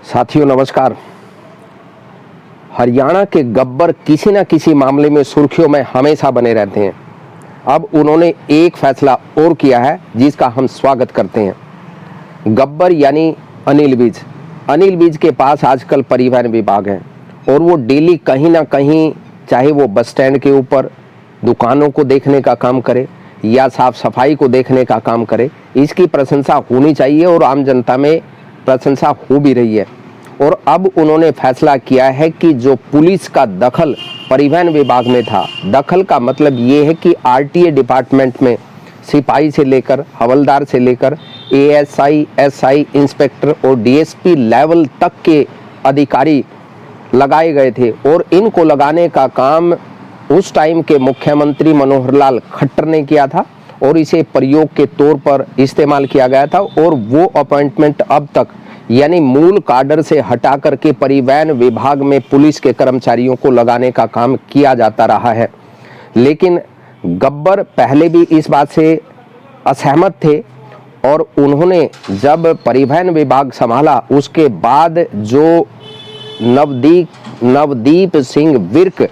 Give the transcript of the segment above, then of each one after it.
साथियों नमस्कार। हरियाणा के गब्बर किसी न किसी मामले में सुर्खियों में हमेशा बने रहते हैं। अब उन्होंने एक फैसला और किया है जिसका हम स्वागत करते हैं। गब्बर यानी अनिल विज के पास आजकल परिवहन विभाग है और वो डेली कहीं ना कहीं, चाहे वो बस स्टैंड के ऊपर दुकानों को देखने का काम करे या साफ सफाई को देखने का काम करे, इसकी प्रशंसा होनी चाहिए और आम जनता में प्रशंसा हो भी रही है। और अब उन्होंने फैसला किया है कि जो पुलिस का दखल परिवहन विभाग में था, दखल का मतलब ये है कि आरटीए डिपार्टमेंट में सिपाही से लेकर हवलदार से लेकर एएसआई, एसआई, इंस्पेक्टर और डीएसपी लेवल तक के अधिकारी लगाए गए थे और इनको लगाने का काम उस टाइम के मुख्यमंत्री मनोहर लाल खट्टर ने किया था और इसे प्रयोग के तौर पर इस्तेमाल किया गया था। और वो अपॉइंटमेंट अब तक यानी मूल काडर से हटा करके परिवहन विभाग में पुलिस के कर्मचारियों को लगाने का काम किया जाता रहा है। लेकिन गब्बर पहले भी इस बात से असहमत थे और उन्होंने जब परिवहन विभाग संभाला उसके बाद जो नवदीप सिंह विर्क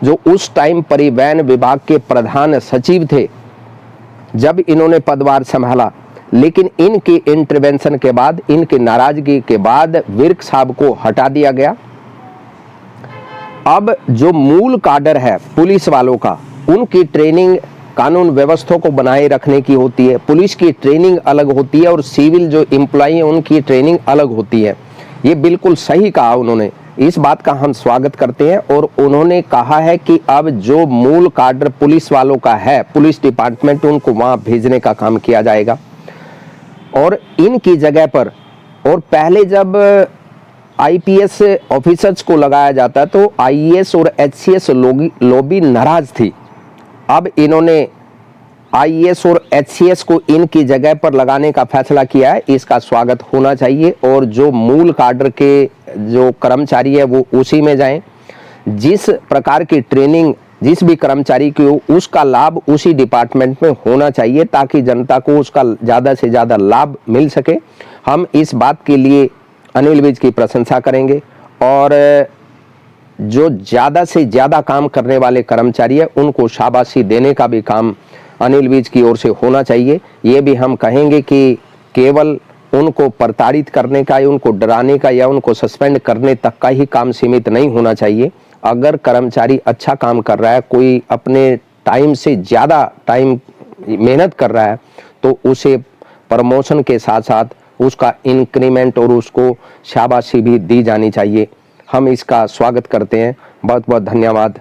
जो उस टाइम परिवहन विभाग के प्रधान सचिव थे, जब इन्होंने पदभार संभाला, लेकिन इनके इंटरवेंशन के बाद, इनके नाराजगी के बाद विर्क साहब को हटा दिया गया। अब जो मूल काडर है पुलिस वालों का, उनकी ट्रेनिंग कानून व्यवस्था को बनाए रखने की होती है। पुलिस की ट्रेनिंग अलग होती है और सिविल जो एम्प्लॉई है उनकी ट्रेनिंग अलग होती है। ये बिल्कुल सही कहा उन्होंने, इस बात का हम स्वागत करते हैं। और उन्होंने कहा है कि अब जो मूल काडर पुलिस वालों का है, पुलिस डिपार्टमेंट, उनको वहां भेजने का काम किया जाएगा और इनकी जगह पर, और पहले जब आईपीएस ऑफिसर्स को लगाया जाता तो आईएएस और एचसीएस लॉबी नाराज थी। अब इन्होंने आईएएस और एचसीएस को इनकी जगह पर लगाने का फैसला किया है, इसका स्वागत होना चाहिए। और जो मूल काडर के जो कर्मचारी है वो उसी में जाएं। जिस प्रकार की ट्रेनिंग जिस भी कर्मचारी की हो उसका लाभ उसी डिपार्टमेंट में होना चाहिए ताकि जनता को उसका ज़्यादा से ज़्यादा लाभ मिल सके। हम इस बात के लिए अनिल विज की प्रशंसा करेंगे और जो ज़्यादा से ज़्यादा काम करने वाले कर्मचारी है उनको शाबाशी देने का भी काम अनिल विज की ओर से होना चाहिए। ये भी हम कहेंगे कि केवल उनको प्रताड़ित करने का या उनको डराने का या उनको सस्पेंड करने तक का ही काम सीमित नहीं होना चाहिए। अगर कर्मचारी अच्छा काम कर रहा है, कोई अपने टाइम से ज़्यादा टाइम मेहनत कर रहा है, तो उसे प्रमोशन के साथ साथ उसका इंक्रीमेंट और उसको शाबाशी भी दी जानी चाहिए। हम इसका स्वागत करते हैं। बहुत बहुत धन्यवाद।